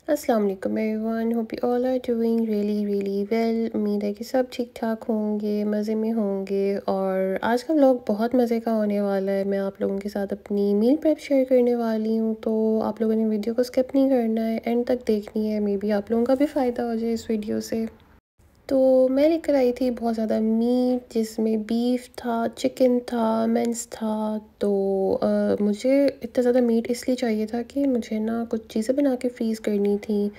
अस्सलाम वालेकुम everyone, hope you all are doing really well. उम्मीद है कि सब ठीक ठाक होंगे, मज़े में होंगे। और आज का व्लॉग बहुत मज़े का होने वाला है। मैं आप लोगों के साथ अपनी मील प्रेप शेयर करने वाली हूँ, तो आप लोगों ने वीडियो को स्किप नहीं करना है, एंड तक देखनी है। मे बी आप लोगों का भी फ़ायदा हो जाए इस वीडियो से। तो मैं लेकर आई थी बहुत ज़्यादा मीट, जिसमें बीफ था, चिकन था, मेंस था। तो मुझे इतना ज़्यादा मीट इसलिए चाहिए था कि मुझे ना कुछ चीज़ें बना के फ्रीज़ करनी थी,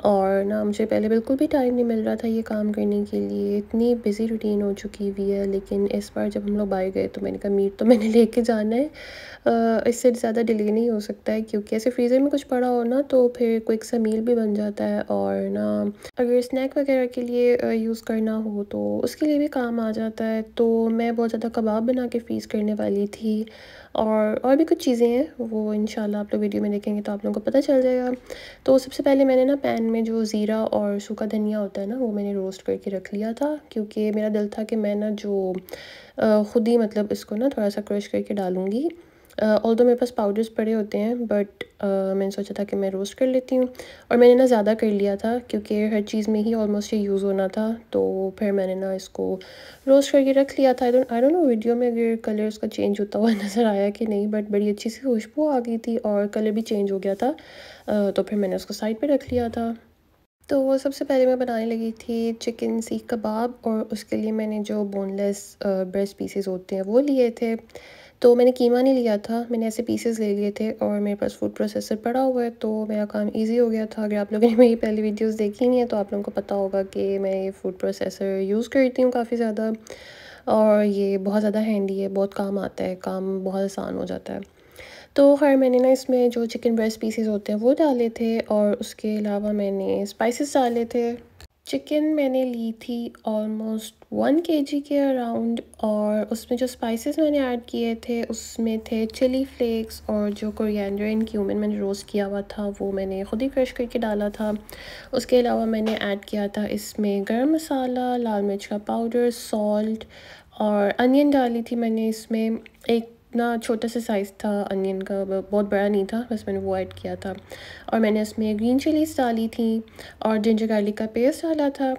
और ना मुझे पहले बिल्कुल भी टाइम नहीं मिल रहा था ये काम करने के लिए। इतनी बिज़ी रूटीन हो चुकी हुई है। लेकिन इस बार जब हम लोग बाहर गए तो मैंने कहा मीट तो मैंने लेके जाना है। इससे ज़्यादा डिले नहीं हो सकता है, क्योंकि ऐसे फ्रीज़र में कुछ पड़ा हो ना तो फिर क्विक सा मील भी बन जाता है, और ना अगर स्नैक वगैरह के लिए यूज़ करना हो तो उसके लिए भी काम आ जाता है। तो मैं बहुत ज़्यादा कबाब बना के फ्रीज़ करने वाली थी, और भी कुछ चीज़ें हैं, वो इंशाल्लाह आप लोग वीडियो में देखेंगे तो आप लोगों को पता चल जाएगा। तो सबसे पहले मैंने ना पैन में जो ज़ीरा और सूखा धनिया होता है ना, वो मैंने रोस्ट करके रख लिया था, क्योंकि मेरा दिल था कि मैं ना जो ख़ुद ही मतलब इसको ना थोड़ा सा क्रश करके डालूँगी। ऑल्दो मेरे पास पाउडर्स पड़े होते हैं, बट मैंने सोचा था कि मैं रोस्ट कर लेती हूँ। और मैंने ना ज़्यादा कर लिया था, क्योंकि हर चीज़ में ही ऑलमोस्ट ये यूज़ होना था। तो फिर मैंने ना इसको रोस्ट करके रख लिया था। आई डोंट नो वीडियो में अगर कलर उसका चेंज होता हुआ नज़र आया कि नहीं, बट बड़ी अच्छी सी खुशबू आ गई थी और कलर भी चेंज हो गया था। तो फिर मैंने उसको साइड पे रख लिया था। तो वो सबसे पहले मैं बनाने लगी थी चिकन सीख कबाब, और उसके लिए मैंने जो बोनलेस ब्रेस्ट पीसेस होते हैं वो लिए थे। तो मैंने कीमा नहीं लिया था, मैंने ऐसे पीसेस ले लिए थे, और मेरे पास फूड प्रोसेसर पड़ा हुआ है तो मेरा काम इजी हो गया था। अगर आप लोगों ने मेरी पहली वीडियोस देखी नहीं है तो आप लोगों को पता होगा कि मैं ये फूड प्रोसेसर यूज़ करती हूँ काफ़ी ज़्यादा, और ये बहुत ज़्यादा हैंडी है, बहुत काम आता है, काम बहुत आसान हो जाता है। तो खैर मैंने ना इसमें जो चिकन ब्रेस्ट पीसेस होते हैं वो डाले थे, और उसके अलावा मैंने स्पाइसेस डाले थे। चिकन मैंने ली थी ऑलमोस्ट 1 kg के अराउंड, और उसमें जो स्पाइसेस मैंने ऐड किए थे उसमें थे चिली फ्लेक्स, और जो कोरिएंडर एंड क्यूमिन मैंने रोस्ट किया हुआ था वो मैंने खुद ही क्रश करके डाला था। उसके अलावा मैंने ऐड किया था इसमें गरम मसाला, लाल मिर्च का पाउडर, सॉल्ट, और अनियन डाली थी मैंने इसमें। एक ना छोटा सा साइज़ था अनियन का, बहुत बड़ा नहीं था, बस मैंने वो ऐड किया था। और मैंने इसमें ग्रीन चिलीज़ डाली थी, और जिंजर गार्लिक का पेस्ट डाला था।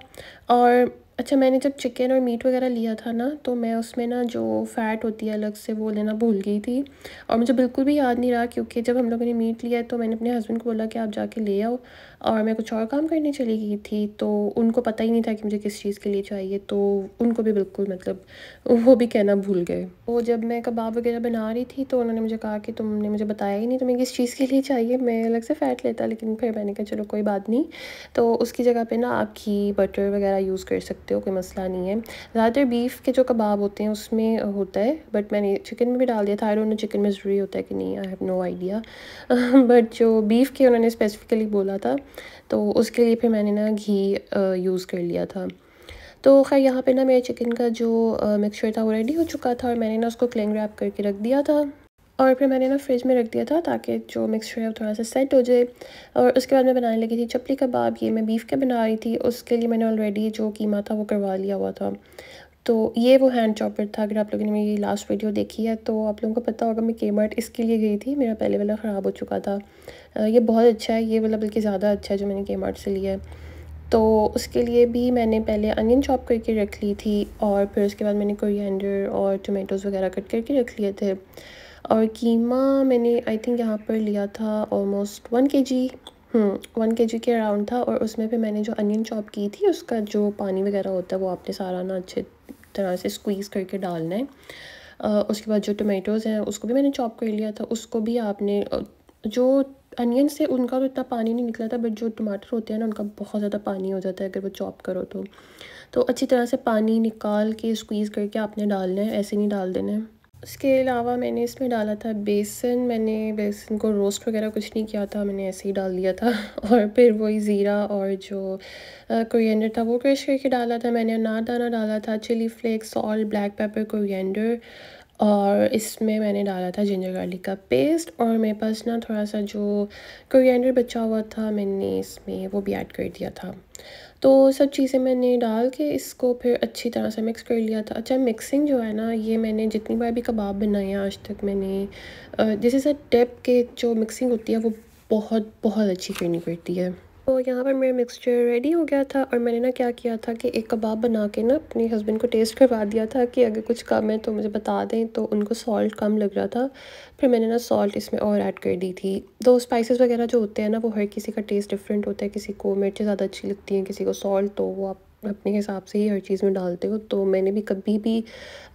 और अच्छा, मैंने जब चिकन और मीट वगैरह लिया था ना, तो मैं उसमें ना जो फ़ैट होती है अलग से वो लेना भूल गई थी, और मुझे बिल्कुल भी याद नहीं रहा, क्योंकि जब हम लोगों ने मीट लिया तो मैंने अपने हस्बैंड को बोला कि आप जाके ले आओ, और मैं कुछ और काम करने चली गई थी, तो उनको पता ही नहीं था कि मुझे किस चीज़ के लिए चाहिए, तो उनको भी बिल्कुल मतलब वो भी कहना भूल गए। वो जब मैं कबाब वगैरह बना रही थी तो उन्होंने मुझे कहा कि तुमने मुझे बताया ही नहीं तुम्हें किस चीज़ के लिए चाहिए। मैं अलग से फ़ैट लेता, लेकिन फिर मैंने कहा चलो कोई बात नहीं, तो उसकी जगह पे ना आप घी बटर वगैरह यूज़ कर सकते हो, कोई मसला नहीं है। ज़्यादातर बीफ के जो कबाब होते हैं उसमें होता है, बट मैंने चिकन में भी डाल दिया था। आई डोंट नो चिकन में ज़रूरी होता है कि नहीं, I have no idea. But जो बीफ के उन्होंने स्पेसिफिकली बोला था, तो उसके लिए फिर मैंने ना घी यूज़ कर लिया था। तो खैर यहाँ पे ना मेरे चिकन का जो मिक्सचर था वो रेडी हो चुका था, और मैंने ना उसको क्लिंग रैप करके रख दिया था, और फिर मैंने ना फ्रिज में रख दिया था ताकि जो मिक्सचर है वो थोड़ा सा सेट हो जाए। और उसके बाद मैं बनाने लगी थी चपली कबाब। ये मैं बीफ के बना रही थी, उसके लिए मैंने ऑलरेडी जो कीमा था वो करवा लिया हुआ था। तो ये वो हैंड चॉपर था। अगर आप लोगों ने मेरी लास्ट वीडियो देखी है तो आप लोगों को पता होगा मैं केमार्ट इसके लिए गई थी, मेरा पहले वाला ख़राब हो चुका था। ये बहुत अच्छा है, ये वाला बल्कि ज़्यादा अच्छा है जो मैंने केमार्ट से लिया है। तो उसके लिए भी मैंने पहले अनियन चॉप करके रख ली थी, और फिर उसके बाद मैंने कोरिएंडर और टोमेटोज़ वगैरह कट करके रख लिए थे। और कीमा मैंने आई थिंक यहाँ पर लिया था ऑलमोस्ट 1 kg, 1 kg के अराउंड था। और उसमें फिर मैंने जो अनियन चॉप की थी उसका जो पानी वगैरह होता है वो आपने सारा ना अच्छे तरह से स्क्वीज़ करके डालना है। उसके बाद जो टोमेटोज़ हैं उसको भी मैंने चॉप कर लिया था, उसको भी आपने जो अनियन से उनका तो इतना पानी नहीं निकला था, बट जो टमाटर होते हैं ना उनका बहुत ज़्यादा पानी हो जाता है अगर वो चॉप करो तो अच्छी तरह से पानी निकाल के स्क्वीज़ करके आपने डालना है, ऐसे नहीं डाल देना है। उसके अलावा मैंने इसमें डाला था बेसन। मैंने बेसन को रोस्ट वगैरह कुछ नहीं किया था, मैंने ऐसे ही डाल दिया था और फिर वही ज़ीरा और जो कोरिएंडर था वो क्रश करके डाला था। मैंने अनारदाना डाला था, chilli flakes, salt, black pepper, coriander, और इसमें मैंने डाला था जिंजर गार्लिक का पेस्ट। और मेरे पास ना थोड़ा सा जो कोरिएंडर बचा हुआ था, मैंने इसमें वो भी ऐड कर दिया था। तो सब चीज़ें मैंने डाल के इसको फिर अच्छी तरह से मिक्स कर लिया था। अच्छा, मिक्सिंग जो है ना, ये मैंने जितनी बार भी कबाब बनाए हैं आज तक, मैंने दिस इज़ अ टिप के जो मिक्सिंग होती है वो बहुत बहुत अच्छी करनी पड़ती है। तो यहाँ पर मेरा मिक्सचर रेडी हो गया था और मैंने ना क्या किया था कि एक कबाब बना के ना अपने हस्बैंड को टेस्ट करवा दिया था कि अगर कुछ कम है तो मुझे बता दें। तो उनको सॉल्ट कम लग रहा था, फिर मैंने ना सॉल्ट इसमें और ऐड कर दी थी। दो स्पाइसेस वगैरह जो होते हैं ना, वो हर किसी का टेस्ट डिफरेंट होता है। किसी को मिर्चें ज़्यादा अच्छी लगती हैं, किसी को सॉल्ट, तो वो आप अपने हिसाब से ही हर चीज़ में डालते हो। तो मैंने भी कभी भी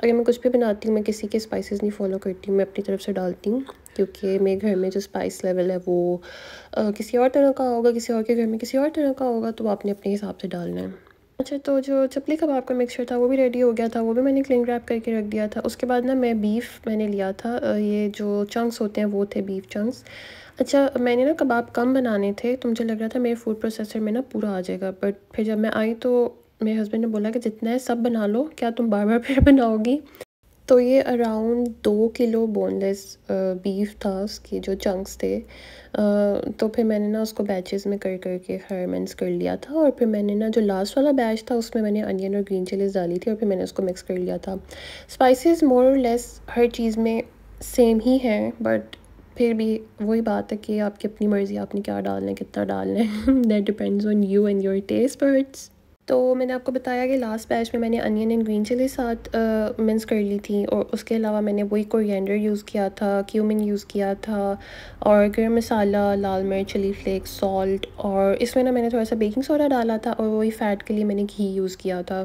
अगर मैं कुछ भी बनाती हूँ, मैं किसी के स्पाइसेस नहीं फॉलो करती हूँ, मैं अपनी तरफ से डालती हूँ। क्योंकि मेरे घर में जो स्पाइस लेवल है वो किसी और तरह का होगा, किसी और के घर में किसी और तरह का होगा, तो आपने अपने हिसाब से डालना है। अच्छा, तो जो चपली कबाब का मिक्सचर था वो भी रेडी हो गया था, वो भी मैंने क्लिंग रैप करके रख दिया था। उसके बाद ना मैं बीफ मैंने लिया था, ये जो चंक्स होते हैं वो थे बीफ चंक्स। अच्छा, मैंने ना कबाब कम बनाने थे, तो मुझे लग रहा था मेरे फूड प्रोसेसर में ना पूरा आ जाएगा, बट फिर जब मैं आई तो मेरे हस्बैंड ने बोला कि जितना है सब बना लो, क्या तुम बार बार फिर बनाओगी। तो ये अराउंड 2 किलो बोनलेस बीफ था, उसके जो चंक्स थे। तो फिर मैंने ना उसको बैचेस में कर करके हरमेंस कर लिया था, और फिर मैंने ना जो लास्ट वाला बैच था उसमें मैंने अनियन और ग्रीन चिलीज़ डाली थी, और फिर मैंने उसको मिक्स कर लिया था। स्पाइसेस मोर और लेस हर चीज़ में सेम ही है, बट फिर भी वही बात है कि आपकी अपनी मर्ज़ी, आपने क्या डालना है, कितना डालना है that depends on you and your taste buds. तो मैंने आपको बताया कि लास्ट बैच में मैंने अनियन एंड ग्रीन चिली साथ मिक्स कर ली थी, और उसके अलावा मैंने वही कोरिएंडर यूज़ किया था, क्यूमिन यूज़ किया था, और गरम मसाला, लाल मिर्च, चिली फ्लेक्स, सॉल्ट, और इसमें ना मैंने थोड़ा सा बेकिंग सोडा डाला था, और वही फ़ैट के लिए मैंने घी यूज़ किया था।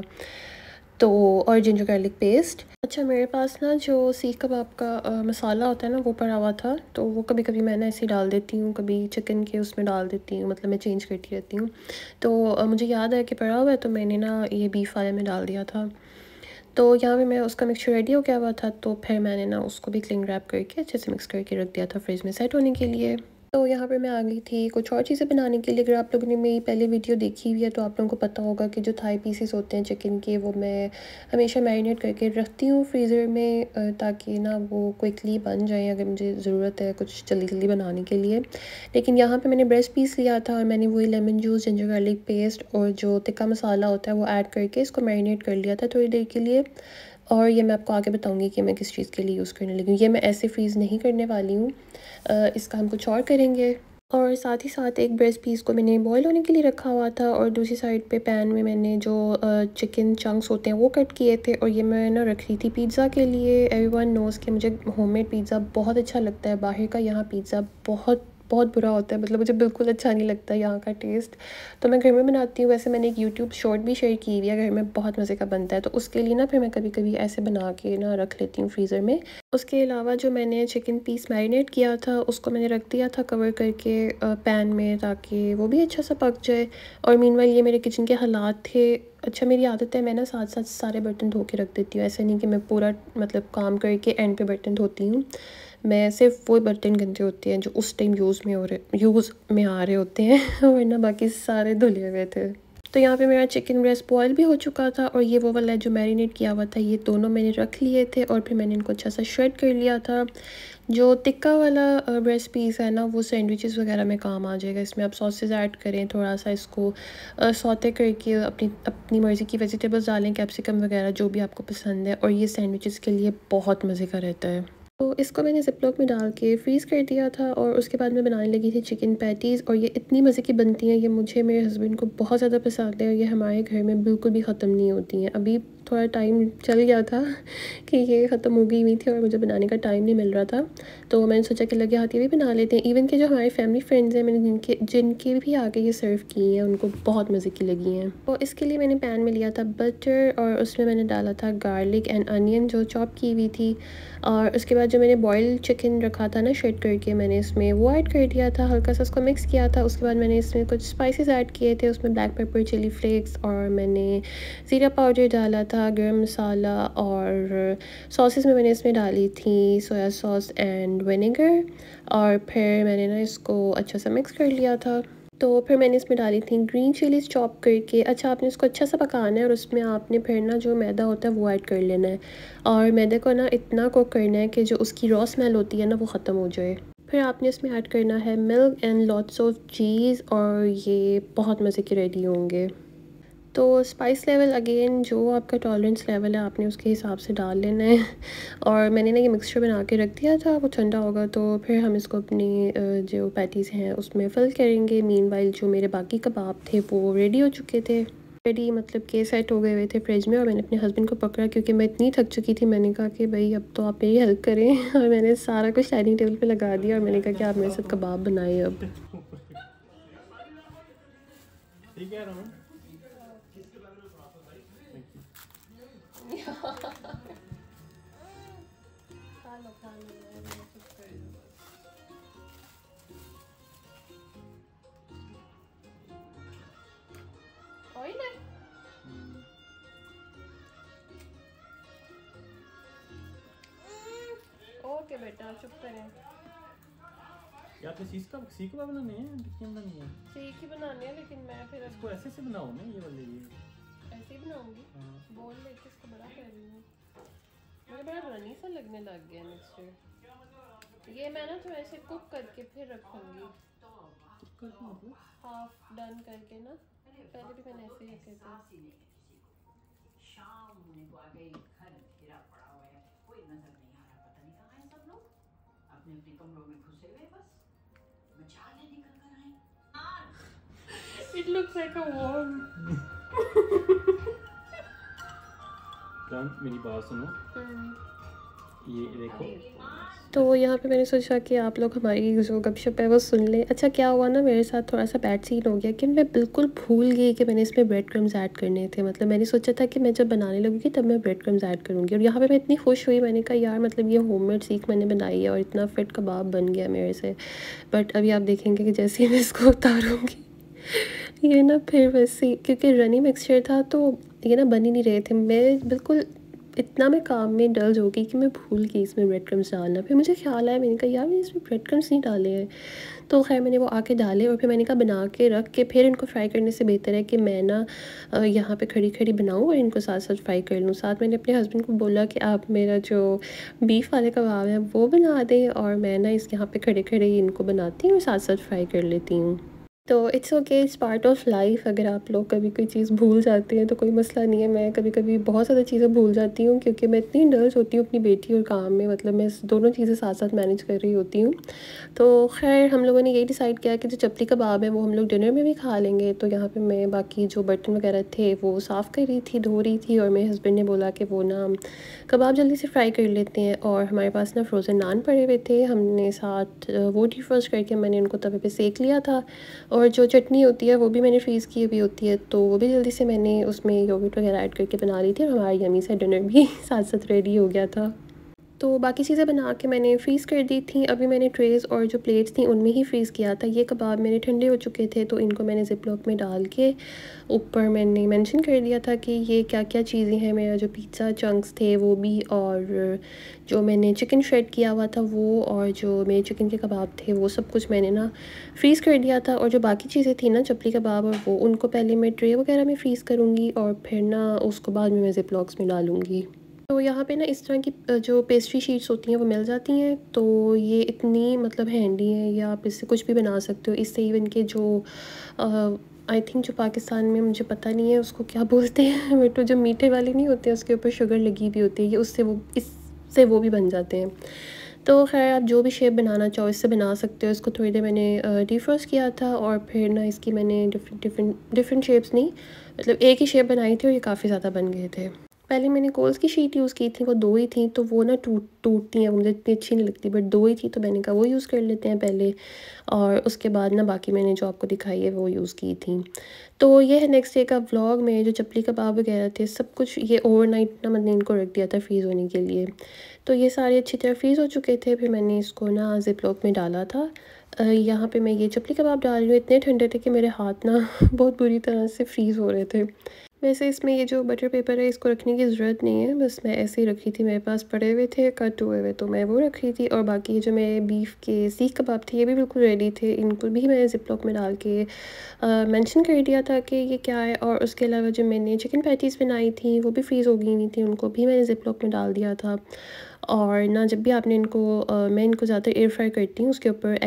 तो और जिंजर गार्लिक पेस्ट। अच्छा, मेरे पास ना जो सीख कबाब का मसाला होता है ना, वो पड़ा हुआ था, तो वो कभी कभी मैं ना ऐसे ही डाल देती हूँ, कभी चिकन के उसमें डाल देती हूँ, मतलब मैं चेंज करती रहती हूँ। तो मुझे याद है कि पड़ा हुआ है, तो मैंने ना ये बीफ वाले में डाल दिया था। तो यहाँ पे मैं उसका मिक्सचर रेडी हो गया हुआ था, तो फिर मैंने ना उसको भी क्लिंग रैप करके अच्छे से मिक्स करके रख दिया था फ्रिज में सेट होने के लिए। तो यहाँ पर मैं आ गई थी कुछ और चीज़ें बनाने के लिए। अगर आप लोगों ने मेरी पहले वीडियो देखी हुई है तो आप लोगों को पता होगा कि जो थाई पीसेस होते हैं चिकन के, वो मैं हमेशा मैरिनेट करके रखती हूँ फ्रीज़र में, ताकि ना वो क्विकली बन जाए अगर मुझे ज़रूरत है कुछ जल्दी जल्दी बनाने के लिए। लेकिन यहाँ पे मैंने ब्रेस्ट पीस लिया था, और मैंने वही lemon juice, ginger garlic paste और जो तिक्का मसाला होता है वो ऐड करके इसको मैरिनेट कर लिया था थोड़ी देर के लिए। और ये मैं आपको आगे बताऊंगी कि मैं किस चीज़ के लिए यूज़ करने लगी हूँ। ये मैं ऐसे फ्रीज़ नहीं करने वाली हूँ, इसका हम कुछ और करेंगे। और साथ ही साथ एक ब्रेस्ट पीस को मैंने बॉईल होने के लिए रखा हुआ था, और दूसरी साइड पे पैन में मैंने जो चिकन चंक्स होते हैं वो कट किए थे, और ये मैं ना रख रही थी पिज़्ज़ा के लिए। एवरीवन नोज़ कि मुझे होममेड पिज़्ज़ा बहुत अच्छा लगता है, बाहर का यहाँ पिज़्ज़ा बहुत बहुत बुरा होता है, मतलब मुझे बिल्कुल अच्छा नहीं लगता यहाँ का टेस्ट। तो मैं घर में बनाती हूँ। वैसे मैंने एक यूट्यूब शॉर्ट भी शेयर की हुई है, घर में बहुत मज़े का बनता है, तो उसके लिए ना फिर मैं कभी कभी ऐसे बना के ना रख लेती हूँ फ्रीज़र में। उसके अलावा जो मैंने चिकन पीस मैरिनेट किया था उसको मैंने रख दिया था कवर करके पैन में, ताकि वो भी अच्छा सा पक जाए। और मीनवाइल ये मेरे किचन के हालात थे। अच्छा, मेरी आदत है मैं ना साथ साथ सारे बर्तन धो के रख देती हूँ, ऐसा नहीं कि मैं पूरा मतलब काम करके एंड पे बर्तन धोती हूँ। मैं सिर्फ वो बर्तन गंदे होते हैं जो उस टाइम यूज़ में आ रहे होते हैं वरना बाकी सारे धुले हुए थे। तो यहाँ पे मेरा चिकन ब्रेस्ट बॉयल भी हो चुका था, और ये वो वाला जो मैरिनेट किया हुआ था, ये दोनों मैंने रख लिए थे, और फिर मैंने इनको अच्छा सा श्रेड कर लिया था। जो टिक्का वाला ब्रेस्ट पीस है ना, वो सैंडविचेस वगैरह में काम आ जाएगा। इसमें आप सॉसेस ऐड करें, थोड़ा सा इसको सौते करके अपनी अपनी मर्ज़ी की वेजिटेबल्स डालें, कैप्सिकम वगैरह जो भी आपको पसंद है, और ये सैंडविचेस के लिए बहुत मज़े का रहता है। तो इसको मैंने ज़िप-लॉक में डाल के फ्रीज़ कर दिया था, और उसके बाद मैं बनाने लगी थी चिकन पैटीज़, और ये इतनी मज़े की बनती हैं, ये मुझे मेरे हस्बैंड को बहुत ज़्यादा पसंद है, और ये हमारे घर में बिल्कुल भी ख़त्म नहीं होती हैं। अभी थोड़ा टाइम चल गया था कि ये ख़त्म हो गई हुई थी, और मुझे बनाने का टाइम नहीं मिल रहा था, तो मैंने सोचा कि लगे हाथ ये भी बना लेते हैं। इवन कि जो हमारे फैमिली फ्रेंड्स हैं, मैंने जिनके भी आगे ये सर्व की हैं, उनको बहुत मज़े की लगी हैं। तो इसके लिए मैंने पैन में लिया था बटर, और उसमें मैंने डाला था गार्लिक एंड अनियन जो चॉप की हुई थी, और उसके बाद जो मैंने बॉयल चिकन रखा था ना श्रेड करके, मैंने इसमें वो ऐड कर दिया था, हल्का सा उसको मिक्स किया था। उसके बाद मैंने इसमें कुछ स्पाइसेस ऐड किए थे, उसमें ब्लैक पेपर, चिली फ्लेक्स, और मैंने ज़ीरा पाउडर डाला था, था गरम मसाला, और सॉसेस में मैंने इसमें डाली थी सोया सॉस एंड विनेगर, और फिर मैंने ना इसको अच्छा सा मिक्स कर लिया था। तो फिर मैंने इसमें डाली थी ग्रीन चिलीज़ चॉप करके। अच्छा, आपने इसको अच्छा सा पकाना है और उसमें आपने फिर ना जो मैदा होता है वो ऐड कर लेना है, और मैदे को ना इतना कुक करना है कि जो उसकी रॉ स्मेल होती है ना वो ख़त्म हो जाए। फिर आपने इसमें ऐड करना है मिल्क एंड लॉट्स ऑफ चीज़, और ये बहुत मज़े के रेडी होंगे। तो स्पाइस लेवल अगेन जो आपका टॉलरेंस लेवल है आपने उसके हिसाब से डाल लेना है। और मैंने ना ये मिक्सचर बना के रख दिया था, वो ठंडा होगा तो फिर हम इसको अपनी जो पैटीज़ हैं उसमें फ़िल करेंगे। मीनवाइल जो मेरे बाकी कबाब थे वो रेडी हो चुके थे, रेडी मतलब के सेट हो गए हुए थे फ्रिज में। और मैंने अपने हस्बैंड को पकड़ा क्योंकि मैं इतनी थक चुकी थी। मैंने कहा कि भाई अब तो आप मेरी हेल्प करें और मैंने सारा कुछ डाइनिंग टेबल पे लगा दिया और मैंने कहा कि आप मेरे साथ कबाब बनाए अब। ठीक है रमन। ओके बेटा चुप करें। या तो सीख बनाने हैं, टिक्कियाँ बनानी है। सीख ही बनाने हैं, लेकिन मैं फिर इसको ऐसे से बनाओ ना, ये वाले ये ऐसे ही बनाऊंगी। बोल लेके इसको बड़ा कर रही हूँ। मुझे बड़ा रनी सा लगने लग गया मिक्सचर। ये मैं ना थोड़ा ऐसे कुक करके फिर रखूंगी, मतलब हाफ डन करके ना। पहले भी मैंने ऐसे ही रखे थे। शाम होने को आ गई, घर घेरा पड़ा हुआ है, कोई नजर नहीं आ रहा, पता नहीं कहाँ है सब लोग, अपने अपने कमरों में घुसे हुए बस। मचाले निकल कर आए। It looks like a worm. मेरी बात सुनो, ये देखो। तो यहाँ पे मैंने सोचा कि आप लोग हमारी जो गपशप है वो सुन लें। अच्छा, क्या हुआ ना, मेरे साथ थोड़ा सा बैड सीन हो गया कि मैं बिल्कुल भूल गई कि मैंने इसमें ब्रेड क्रम्स ऐड करने थे। मतलब मैंने सोचा था कि मैं जब बनाने लगूँगी तब मैं ब्रेड क्रम्स ऐड करूँगी, और यहाँ पे मैं इतनी खुश हुई। मैंने कहा यार मतलब ये होममेड सीख मैंने बनाई है और इतना फिट कबाब बन गया मेरे से। बट अभी आप देखेंगे कि जैसे ही मैं इसको उतारूँगी ये ना फिर वैसे, क्योंकि रनी मिक्सचर था तो ये ना बन ही नहीं रहे थे। मैं बिल्कुल इतना मैं काम में डल हो गई कि मैं भूल गई इसमें ब्रेड क्रम्स डालना। फिर मुझे ख्याल आया, मैंने कहा यार मैंने इसमें ब्रेड क्रम्स नहीं डाले हैं। तो खैर मैंने वो आके डाले, और फिर मैंने कहा बना के रख के फिर इनको फ्राई करने से बेहतर है कि मैं ना यहाँ पे खड़ी खड़ी बनाऊँ और इनको साथ साथ फ्राई कर लूँ। साथ मैंने अपने हस्बैंड को बोला कि आप मेरा जो बीफ वाले कबाब हैं वो बना दें, और मैं ना इस यहाँ पे खड़े खड़े इनको बनाती हूँ और साथ साथ फ्राई कर लेती हूँ। तो it's okay, it's part of life. अगर आप लोग कभी कोई चीज़ भूल जाते हैं तो कोई मसला नहीं है। मैं कभी कभी बहुत ज़्यादा चीज़ें भूल जाती हूँ क्योंकि मैं इतनी इंडल्ज होती हूँ अपनी बेटी और काम में। मतलब मैं दोनों चीज़ें साथ साथ मैनेज कर रही होती हूँ। तो खैर हम लोगों ने यही डिसाइड किया कि जो चपली कबाब है वो हम लोग डिनर में भी खा लेंगे। तो यहाँ पे मैं बाकी जो बर्तन वगैरह थे वो साफ़ कर रही थी, धो रही थी, और मेरे हस्बैंड ने बोला कि वो ना कबाब जल्दी से फ्राई कर लेते हैं। और हमारे पास ना फ्रोज़न नान पड़े हुए थे, हमने साथ वो डिफ्रोस्ट करके मैंने उनको तवे पे सेक लिया था। और जो चटनी होती है वो भी मैंने फ्रीज़ की हुई होती है, तो वो भी जल्दी से मैंने उसमें योगर्ट वगैरह ऐड करके बना ली थी, और हमारा यमी सा डिनर भी साथ साथ रेडी हो गया था। तो बाकी चीज़ें बना के मैंने फ्रीज़ कर दी थी। अभी मैंने ट्रेज़ और जो प्लेट्स थी उनमें ही फ्रीज़ किया था। ये कबाब मेरे ठंडे हो चुके थे तो इनको मैंने ज़िप लॉक में डाल के ऊपर मैंने मेंशन कर दिया था कि ये क्या क्या चीज़ें हैं। मेरा जो पिज़्ज़ा चंक्स थे वो भी, और जो मैंने चिकन श्रेड किया हुआ था वो, और जो मेरे चिकन के कबाब थे वो सब कुछ मैंने ना फ्रीज़ कर दिया था। और जो बाकी चीज़ें थी ना चपली कबाब और वो, उनको पहले मैं ट्रे वगैरह में फ्रीज़ करूँगी और फिर ना उसको बाद में मैं ज़िप लॉक्स में डालूँगी। तो यहाँ पे ना इस तरह की जो पेस्ट्री शीट्स होती हैं वो मिल जाती हैं, तो ये इतनी मतलब हैंडी है, या आप इससे कुछ भी बना सकते हो। इससे इवन के जो आई थिंक जो पाकिस्तान में, मुझे पता नहीं है उसको क्या बोलते हैं, बट तो जो मीठे वाले नहीं होते उसके ऊपर शुगर लगी भी होती है, ये उससे वो इससे वो भी बन जाते हैं। तो खैर आप जो भी शेप बनाना चाहो इससे बना सकते हो। इसको थोड़ी देर मैंने डिफ्रोस्ट किया था, और फिर ना इसकी मैंने डिफरेंट शेप्स नहीं, मतलब एक ही शेप बनाई थी और ये काफ़ी ज़्यादा बन गए थे। पहले मैंने कोल्स की शीट यूज़ की थी, वो 2 ही थी, तो वो ना टूटती हैं, वो मुझे इतनी अच्छी नहीं लगती, बट 2 ही थी तो मैंने कहा वो यूज़ कर लेते हैं पहले, और उसके बाद ना बाकी मैंने जो आपको दिखाई है वो यूज़ की थी। तो ये है नेक्स्ट डे का व्लॉग में जो चपली कबाब वगैरह थे सब कुछ, ये ओवरनाइट ना मैंने इनको रख दिया था फ्रीज़ होने के लिए। तो ये सारे अच्छी तरह फ्रीज़ हो चुके थे, फिर मैंने इसको ना ज़िप लॉक में डाला था। यहाँ पे मैं ये चपली कबाब डाल रही हूँ, इतने ठंडे थे कि मेरे हाथ ना बहुत बुरी तरह से फ्रीज़ हो रहे थे। वैसे इसमें ये जो बटर पेपर है इसको रखने की ज़रूरत नहीं है, बस मैं ऐसे ही रखी थी, मेरे पास पड़े हुए थे कट हुए हुए, तो मैं वो रख रही थी। और बाकी ये जो मेरे बीफ के सीख कबाब थे ये भी बिल्कुल रेडी थे, इनको भी मैंने ज़िप लॉक में डाल के मेंशन कर दिया था कि ये क्या है। और उसके अलावा जो मैंने चिकन पैटीज़ बनाई थी वो भी फ्रीज़ हो गई हुई थी, उनको भी मैंने ज़िप लॉक में डाल दिया था। और ना जब भी आपने इनको मैं इनको ज़्यादातर एयर फ्राई करती हूँ, उसके ऊपर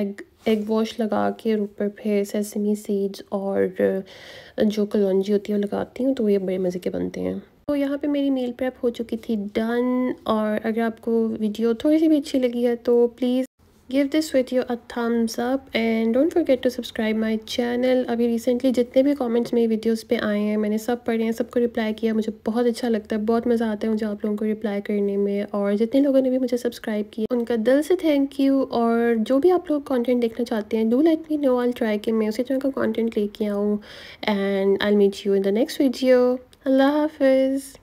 एग वॉश लगा के और ऊपर फिर सेसमी सीड्स और जो कलौंजी होती है वो लगाती हूँ, तो ये बड़े मज़े के बनते हैं। तो यहाँ पे मेरी मील प्रेप हो चुकी थी डन। और अगर आपको वीडियो थोड़ी सी भी अच्छी लगी है तो please give this video a thumbs up and don't forget to subscribe my channel. अभी रिसेंटली जितने भी कमेंट्स मेरी वीडियोस पे आए हैं मैंने सब पढ़े हैं, सबको रिप्लाई किया, मुझे बहुत अच्छा लगता है, बहुत मज़ा आता है मुझे आप लोगों को रिप्लाई करने में। और जितने लोगों ने भी मुझे सब्सक्राइब किया उनका दिल से थैंक यू। और जो भी आप लोग कंटेंट देखना चाहते हैं do let me know, I will try कि मैं उसी तरह का कंटेंट लेके आऊँ। And I will meet you in the next video. अल्लाह हाफिज़।